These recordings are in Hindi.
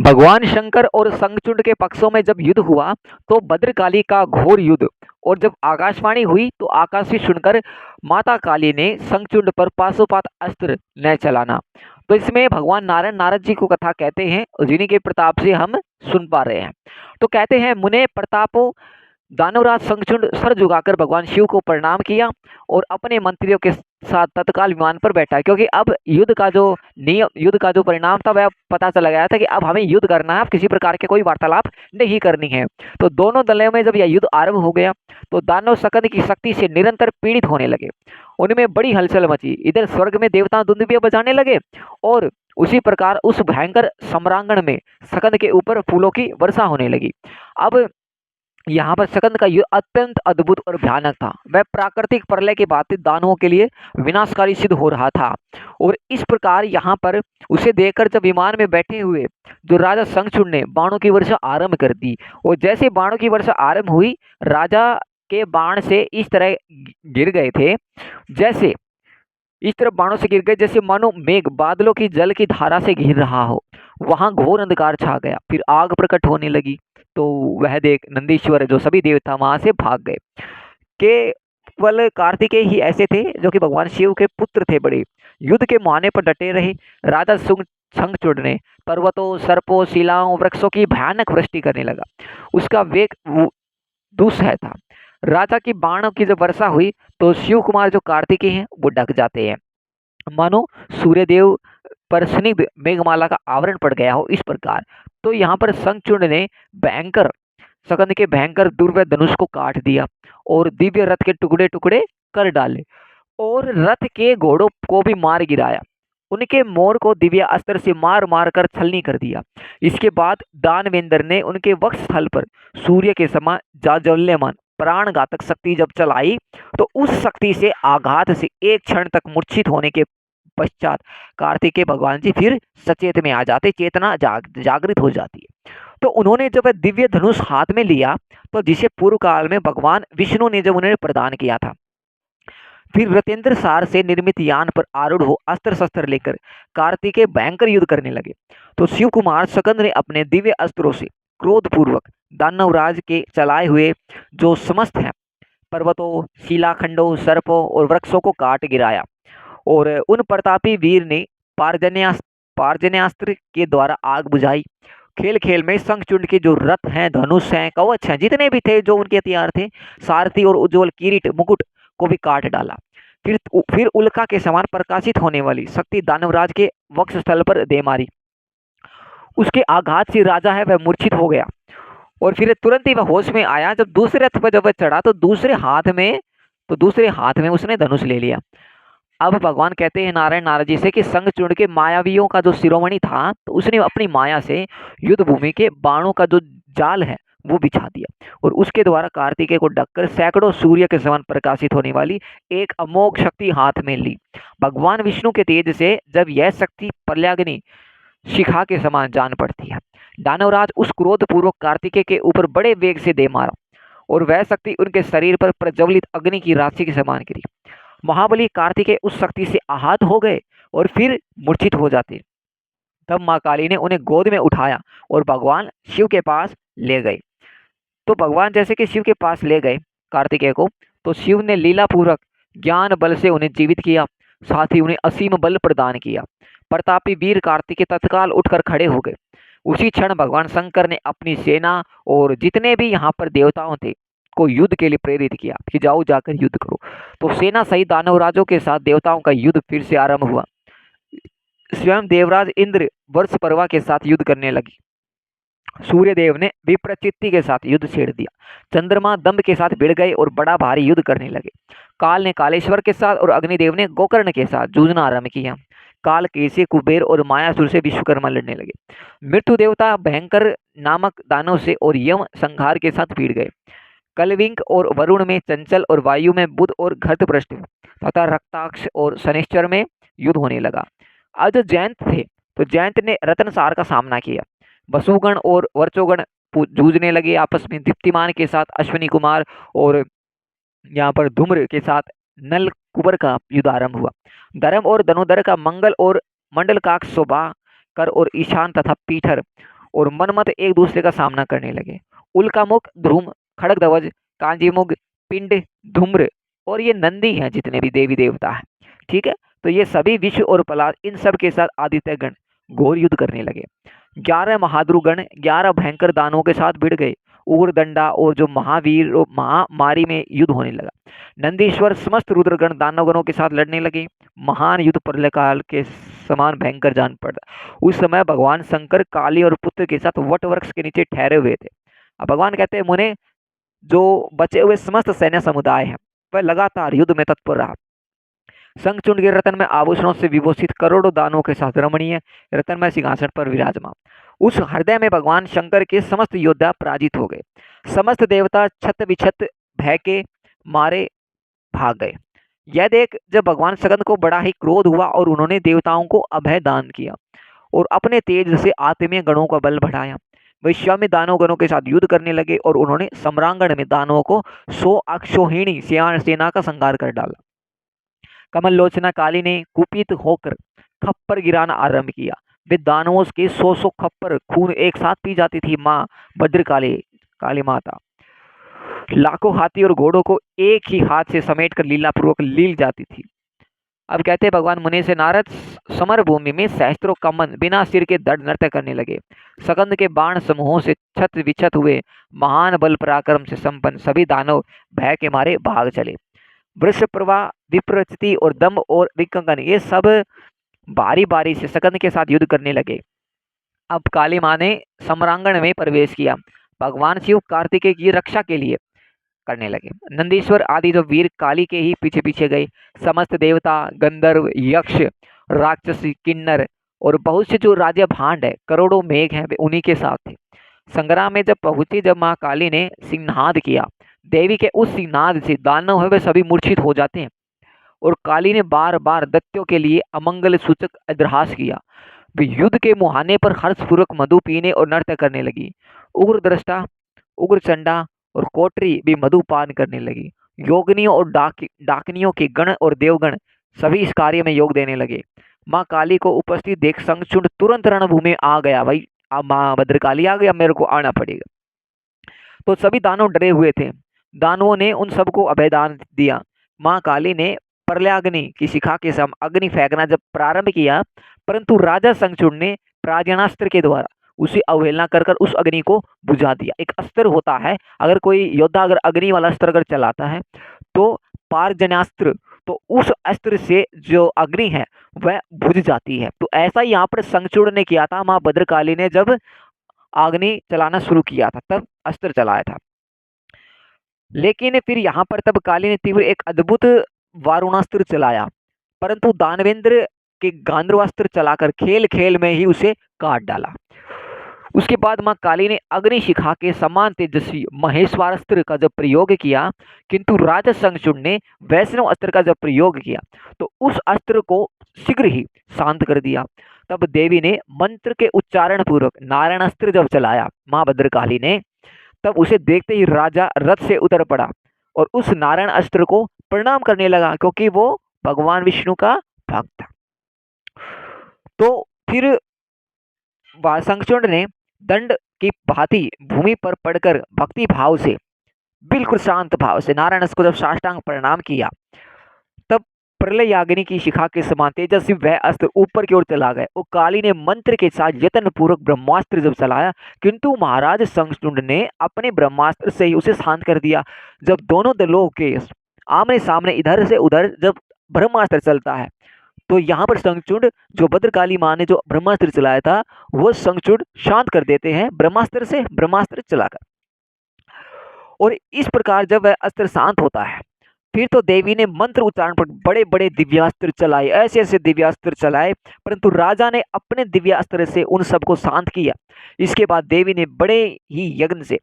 भगवान शंकर और शंखचूड़ के पक्षों में जब युद्ध हुआ तो भद्रकाली का घोर युद्ध। और जब आकाशवाणी हुई तो आकाश से सुनकर माता काली ने शंखचूड़ पर पाशुपात अस्त्र न चलाना। तो इसमें भगवान नारायण नारद जी को कथा कहते हैं, जिन्हीं के प्रताप से हम सुन पा रहे हैं। तो कहते हैं, मुने प्रतापो दानवराज शंखचूड़ सर झुकाकर भगवान शिव को प्रणाम किया और अपने मंत्रियों के साथ तत्काल विमान पर बैठा, क्योंकि अब युद्ध का जो परिणाम था वह पता चला गया था कि अब हमें युद्ध करना है, अब किसी प्रकार के कोई वार्तालाप नहीं करनी है। तो दोनों दलों में जब यह युद्ध आरंभ हो गया तो दानव सकंद की शक्ति से निरंतर पीड़ित होने लगे। उनमें बड़ी हलचल मची। इधर स्वर्ग में देवता दुंदुभियां बजाने लगे और उसी प्रकार उस भयंकर सम्रांगण में सकंद के ऊपर फूलों की वर्षा होने लगी। अब यहाँ पर सकंद का युद्ध अत्यंत अद्भुत और भयानक था। वह प्राकृतिक प्रलय के बाद दानवों के लिए विनाशकारी सिद्ध हो रहा था। और इस प्रकार यहाँ पर उसे देखकर जब विमान में बैठे हुए जो राजा शंखचूड़ ने बाणों की वर्षा आरंभ कर दी। और जैसे बाणों की वर्षा आरंभ हुई, राजा के बाण से इस तरह गिर गए थे, जैसे इस तरह बाणों से गिर गए जैसे मानो मेघ बादलों की जल की धारा से घिर रहा हो। वहां घोर अंधकार छा गया, फिर आग प्रकट होने लगी। तो वह देख नंदीश्वर जो सभी देवता वहां से भाग गए। केवल कार्तिकेय ही ऐसे थे जो कि भगवान शिव के पुत्र थे बड़े। युद्ध के मुहाने पर डटे रहे। राजा शंखचूड़ ने पर्वतों, सर्पों, शिलाओं, वृक्षों की भयानक वृष्टि करने लगा। उसका वेग दुस्सह था। राजा की बाणों की जब वर्षा हुई तो शिव कुमार जो कार्तिकेय हैं वो ढक जाते हैं, मानो सूर्यदेव पर स्निग्ध मेघमाला का आवरण पड़ गया हो, इस प्रकार। तो यहाँ पर शंखचूड़ ने भयंकर सकंद के भयंकर दुर्वय धनुष को काट दिया और दिव्य रथ के टुकड़े टुकड़े कर डाले और रथ के घोड़ों को भी मार गिराया। उनके मोर को दिव्य अस्त्र से मार मार कर छलनी कर दिया। इसके बाद दानवेंद्र ने उनके वक्ष स्थल पर सूर्य के समान जाज्वल्यमान प्राण घातक शक्ति जब चलाई तो उस शक्ति से आघात से एक क्षण तक मूर्छित होने के पश्चात कार्तिकेय भगवान जी फिर सचेत में आ जाते, चेतना जागृत हो जाती है। तो उन्होंने जब दिव्य धनुष हाथ में लिया तो जिसे पूर्व काल में भगवान विष्णु ने जब उन्हें प्रदान किया था, फिर रतेंद्र सार से निर्मित यान पर आरूढ़ हो अस्त्र शस्त्र लेकर कार्तिकेय भयंकर युद्ध करने लगे। तो शिव कुमार सकंद ने अपने दिव्य अस्त्रों से क्रोधपूर्वक दानवराज के चलाए हुए जो समस्त हैं पर्वतों, शिलाखंडों, सर्पों और वृक्षों को काट गिराया। और उन प्रतापी वीर ने पार्जन्यास्त्र के द्वारा आग बुझाई। खेल खेल में शंखचूड़ के जो रथ हैं, धनुष हैं, कवच हैं, जितने भी थे जो उनके हथियार थे, सारथी और उज्जवल किरीट मुकुट को भी काट डाला। फिर उल्का के समान प्रकाशित होने वाली शक्ति दानवराज के वक्ष स्थल पर दे मारी। उसके आघात से राजा है वह मूर्छित हो गया और फिर तुरंत ही वह होश में आया। जब दूसरे रथ पर जब वह चढ़ा तो दूसरे हाथ में उसने धनुष ले लिया। अब भगवान कहते हैं नारायण नारद जी से कि शंखचूड़ के मायावियों का जो शिरोमणि था तो उसने अपनी माया से युद्ध भूमि के बाणों का जो जाल है वो बिछा दिया और उसके द्वारा कार्तिकेय को ढककर सैकड़ों सूर्य के समान प्रकाशित होने वाली एक अमोघ शक्ति हाथ में ली। भगवान विष्णु के तेज से जब यह शक्ति प्रलयाग्नि शिखा के समान जान पड़ती है, दानवराज उस क्रोध पूर्वक कार्तिकेय के ऊपर बड़े वेग से दे मारा और वह शक्ति उनके शरीर पर प्रज्वलित अग्नि की राशि के समान गिरी। महाबली कार्तिकेय उस शक्ति से आहत हो गए और फिर मूर्छित हो जाते। तब माँ काली ने उन्हें गोद में उठाया और भगवान शिव के पास ले गए। तो भगवान जैसे कि शिव के पास ले गए कार्तिकेय को, तो शिव ने लीला पूर्वक ज्ञान बल से उन्हें जीवित किया, साथ ही उन्हें असीम बल प्रदान किया। प्रतापी वीर कार्तिकेय तत्काल उठकर खड़े हो गए। उसी क्षण भगवान शंकर ने अपनी सेना और जितने भी यहाँ पर देवताओं थे को युद्ध के लिए प्रेरित किया कि जाओ जाकर युद्ध करो। तो सेना सहित दानवराजों के साथ देवताओं का युद्ध फिर से आरंभ हुआ। स्वयं देवराज इंद्र वर्ष परवा के साथ युद्ध करने लगी। सूर्यदेव ने विप्रचित्ति के साथ युद्ध छेड़ दिया। चंद्रमा दंभ के साथ भिड़ गए और बड़ा भारी युद्ध करने लगे। काल ने कालेश्वर के साथ और अग्निदेव ने गोकर्ण के साथ जूझना आरंभ किया। काल कैसे कुबेर और मायासुर से विश्वकर्मा लड़ने लगे। मृत्यु देवता भयंकर नामक दानव से और यम संहार के साथ भिड़ गए। कलविंक और वरुण में चंचल और वायु में बुध और घृतपृष्ठ तथा रक्ताक्ष और शनिश्चर में युद्ध होने लगा। आज जो जयंत थे तो जयंत ने रत्नसार का सामना किया। वसुगण और वर्चोगण जूझने लगे आपस में। दीप्तिमान के साथ अश्विनी कुमार और यहाँ पर धूम्र के साथ नल कुबर का युद्ध आरंभ हुआ। धर्म और धनुधर का मंगल और मंडल काक्ष शोभा कर और ईशान तथा पीठर और मनमत एक दूसरे का सामना करने लगे। उल्कामुख, ध्रुम, खड़गध्वज, कांजीमुग, पिंड, धूम्र और ये नंदी हैं जितने भी देवी देवता हैं, ठीक है। तो ये सभी विश्व और पलाश इन सब के साथ आदित्य गण घोर युद्ध करने लगे। 11 महाद्रुगण 11 भयंकर दानवों के साथ भिड़ गए। उग्रदंडा और जो महावीर और महामारी में युद्ध होने लगा। नंदीश्वर समस्त रुद्रगण दानवगणों के साथ लड़ने लगे। महान युद्ध प्रलय काल के समान भयंकर जान पड़ा। उस समय भगवान शंकर काली और पुत्र के साथ वट वृक्ष के नीचे ठहरे हुए थे। अब भगवान कहते हैं, मुने जो बचे हुए समस्त सैन्य समुदाय है वह लगातार युद्ध में तत्पर रहा। शंखचूड़ के रतन में आभूषणों से विभूषित करोड़ों दानों के साथ रमणीय रतनमय सिंहासन पर विराजमान उस हृदय में भगवान शंकर के समस्त योद्धा पराजित हो गए। समस्त देवता छत विछत भय के मारे भाग गए। यह देख जब भगवान सकंद को बड़ा ही क्रोध हुआ और उन्होंने देवताओं को अभय दान किया और अपने तेज से आत्मीय गणों का बल बढ़ाया। वे स्वयं दानव गणों के साथ युद्ध करने लगे और उन्होंने सम्रांगण में दानवों को 100 अक्षोहिणी सेना का संहार कर डाला। कमल लोचना काली ने कुपित होकर खप्पर गिराना आरंभ किया। वे दानवों के 100 खप्पर खून एक साथ पी जाती थी। माँ भद्रकाली काली माता लाखों हाथी और घोड़ों को एक ही हाथ से समेटकर लीलापूर्वक लील जाती थी। अब कहते हैं भगवान मुनि से नारद समर भूमि में सहस्त्रों कमन बिना सिर के दृढ़ नृत्य करने लगे। सकंद के बाण समूहों से छत विछत हुए महान बल पराक्रम से संपन्न सभी दानव भय के मारे भाग चले। वृष प्रवाह विप्रचिति और दम्भ और विकंगन ये सब बारी बारी से सकंद के साथ युद्ध करने लगे। अब काली माँ ने सम्रांगण में प्रवेश किया। भगवान शिव कार्तिकेय की रक्षा के लिए करने लगे। नंदीश्वर आदि जो वीर काली के ही पीछे पीछे गए। समस्त देवता गंधर्व यक्ष राक्षस किन्नर और बहुत से जो राजा भांड है करोड़ों मेघ हैं वे उन्हीं के साथ थे। संग्राम में जब पहुंची जब माँ काली ने सिंहनाद किया, देवी के उस सिंहनाद से दानव है वे सभी मूर्छित हो जाते हैं और काली ने बार बार दैत्यों के लिए अमंगल सूचक अद्रहास किया। वे युद्ध के मुहाने पर हर्षपूर्वक मधु पीने और नृत्य करने लगी। उग्र दृष्टा उग्र चंडा और कोटरी भी मधुपान करने लगी। योगिनियों और डाकनियों के गण और देवगण सभी इस कार्य में योग देने लगे। माँ काली को उपस्थित देख शंखचूड़ तुरंत रणभूमि में आ गया। भाई अब माँ भद्रकाली आ गया, मेरे को आना पड़ेगा। तो सभी दानव डरे हुए थे। दानवों ने उन सबको अभयदान दिया। माँ काली ने प्रलयाग्नि की शिखा के सम अग्नि फेंकना जब प्रारंभ किया, परंतु राजा शंखचूड़ ने प्राजनास्त्र के द्वारा उसे अवहेलना कर कर उस अग्नि को बुझा दिया। एक अस्त्र होता है, अगर कोई योद्धा अगर अग्नि वाला अस्त्र अगर चलाता है तो पारजन्यास्त्र, तो उस अस्त्र से जो अग्नि है वह बुझ जाती है। तो ऐसा ही यहाँ पर शंखचूड़ ने किया था। माँ भद्रकाली ने जब अग्नि चलाना शुरू किया था तब अस्त्र चलाया था। लेकिन फिर यहाँ पर तब काली ने तीव्र एक अद्भुत वारुणास्त्र चलाया, परंतु दानवेंद्र के गांधर्वास्त्र चलाकर खेल खेल में ही उसे काट डाला। उसके बाद मां काली ने अग्नि शिखा के समान तेजस्वी महेश्वरास्त्र का जब प्रयोग किया, किंतु राजा शंखचूड़ ने वैष्णव अस्त्र का जब प्रयोग किया तो उस अस्त्र को शीघ्र ही शांत कर दिया। तब देवी ने मंत्र के उच्चारण पूर्वक नारायण अस्त्र जब चलाया मां भद्रकाली ने, तब उसे देखते ही राजा रथ से उतर पड़ा और उस नारायण अस्त्र को प्रणाम करने लगा, क्योंकि वो भगवान विष्णु का भक्त था। तो फिर शंखचूड़ ने दंड की भांति भूमि पर पड़कर भक्ति भाव से बिल्कुल शांत भाव से नारायण को जब साष्टांग प्रणाम किया, तब प्रलयाग्नि की शिखा के समान तेजस्वी वह अस्त्र ऊपर की ओर चला गया और काली ने मंत्र के साथ यत्न पूर्वक ब्रह्मास्त्र जब चलाया, किंतु महाराज शंखचूड़ ने अपने ब्रह्मास्त्र से ही उसे शांत कर दिया। जब दोनों दलों के आमने सामने इधर से उधर जब ब्रह्मास्त्र चलता है तो यहाँ पर शंखचूड़ जो भद्रकाली माँ ने जो ब्रह्मास्त्र चलाया था वो शंखचूड़ शांत कर देते हैं ब्रह्मास्त्र से ब्रह्मास्त्र चलाकर। और इस प्रकार जब वह अस्त्र शांत होता है फिर तो देवी ने मंत्र उच्चारण पर बड़े बड़े दिव्यास्त्र चलाए, ऐसे ऐसे दिव्यास्त्र चलाए, परंतु राजा ने अपने दिव्यास्त्र से उन सबको शांत किया। इसके बाद देवी ने बड़े ही यज्ञ से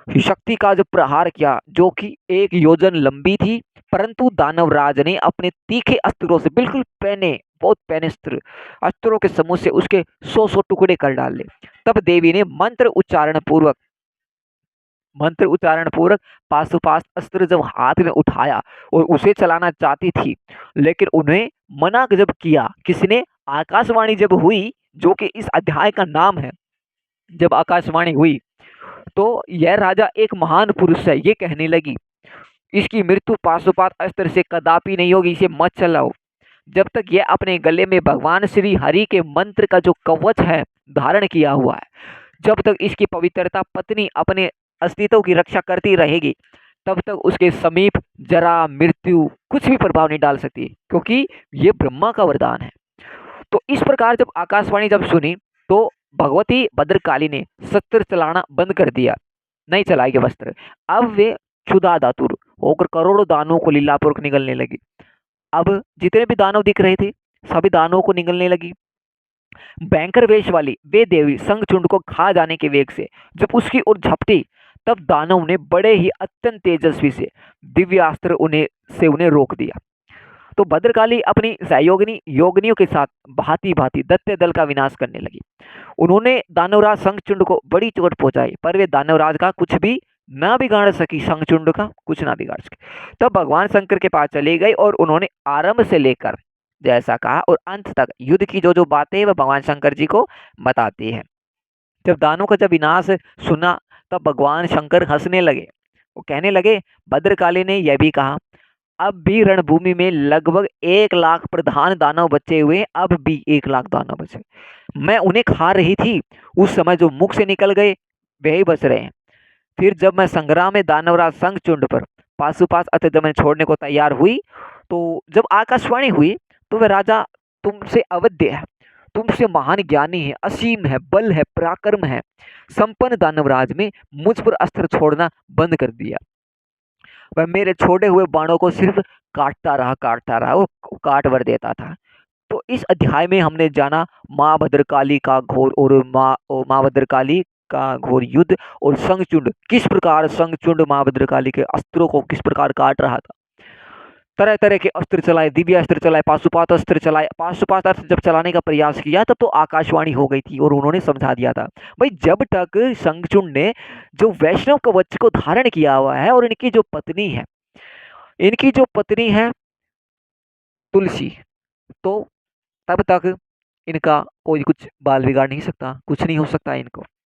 शक्ति का जो प्रहार किया जो कि 1 योजन लंबी थी, परंतु दानवराज ने अपने तीखे अस्त्रों से बिल्कुल बहुत पैने अस्त्रों के समूह से उसके 100 टुकड़े कर डाले। तब देवी ने मंत्र उच्चारण पूर्वक पाशुपात अस्त्र जब हाथ में उठाया और उसे चलाना चाहती थी, लेकिन उन्हें मना जब किया किसने, आकाशवाणी जब हुई जो कि इस अध्याय का नाम है जब आकाशवाणी हुई तो यह राजा एक महान पुरुष है, ये कहने लगी। इसकी मृत्यु पाशुपात अस्त्र से कदापि नहीं होगी, इसे मत चलाओ। जब तक यह अपने गले में भगवान श्री हरि के मंत्र का जो कवच है धारण किया हुआ है, जब तक इसकी पवित्रता पत्नी अपने अस्तित्व की रक्षा करती रहेगी, तब तक उसके समीप जरा मृत्यु कुछ भी प्रभाव नहीं डाल सकती, क्योंकि ये ब्रह्मा का वरदान है। तो इस प्रकार जब आकाशवाणी जब सुनी तो भगवती भद्रकाली ने शस्त्र चलाना बंद कर दिया, नहीं चलाएगी वस्त्र। अब वे क्षुधा दातुर होकर करोड़ों दानवों को लीलापूर्वक निगलने लगी। अब जितने भी दानव दिख रहे थे सभी दानवों को निगलने लगी। भयंकर वेश वाली वे देवी संगचुंड को खा जाने के वेग से जब उसकी ओर झपटी, तब दानव ने बड़े ही अत्यंत तेजस्वी से दिव्यास्त्र उन्हें रोक दिया। तो भद्रकाली अपनी सहयोगिनी योगिनियों के साथ भांति भांति दैत्य दल का विनाश करने लगी। उन्होंने दानवराज शंखचूंड को बड़ी चोट पहुंचाई, पर वे दानवराज का कुछ भी ना बिगाड़ सकी, शंखचूंड का कुछ ना बिगाड़ सकी। तब भगवान शंकर के पास चले गए और उन्होंने आरंभ से लेकर जैसा कहा और अंत तक युद्ध की जो जो बातें हैं वह भगवान शंकर जी को बताती है। जब दानवों का जब विनाश सुना, तब भगवान शंकर हंसने लगे। वो कहने लगे, भद्रकाली ने यह भी कहा, अब भी रणभूमि में लगभग 1 लाख प्रधान दानव बचे हुए, अब भी 1 लाख दानव बचे। मैं उन्हें खा रही थी, उस समय जो मुख से निकल गए वही बच रहे हैं। फिर जब मैं संग्राम में दानवराज शंखचूंड पर पाशुपात अस्त्र जब मैं छोड़ने को तैयार हुई, तो जब आकाशवाणी हुई तो वह राजा तुमसे अवध्य है, तुमसे महान ज्ञानी है, असीम है, बल है, पराक्रम है, संपन्न दानवराज में मुझ पर अस्त्र छोड़ना बंद कर दिया। वह मेरे छोड़े हुए बाणों को सिर्फ काटता रहा, वो काट भर देता था। तो इस अध्याय में हमने जाना माँ भद्रकाली का घोर और माँ भद्रकाली का घोर युद्ध और शंखचूंड किस प्रकार शंखचूंड माँ भद्रकाली के अस्त्रों को किस प्रकार काट रहा था। तरह तरह के अस्त्र चलाए, दिव्य अस्त्र चलाए, पाशुपात अस्त्र चलाए। पाशुपात अस्त्र जब चलाने का प्रयास किया तब तो आकाशवाणी हो गई थी और उन्होंने समझा दिया था, भाई जब तक शंखचूंड ने जो वैष्णव कवच को धारण किया हुआ है और इनकी जो पत्नी है तुलसी, तो तब तक इनका कोई कुछ बाल बिगाड़ नहीं सकता, कुछ नहीं हो सकता इनको।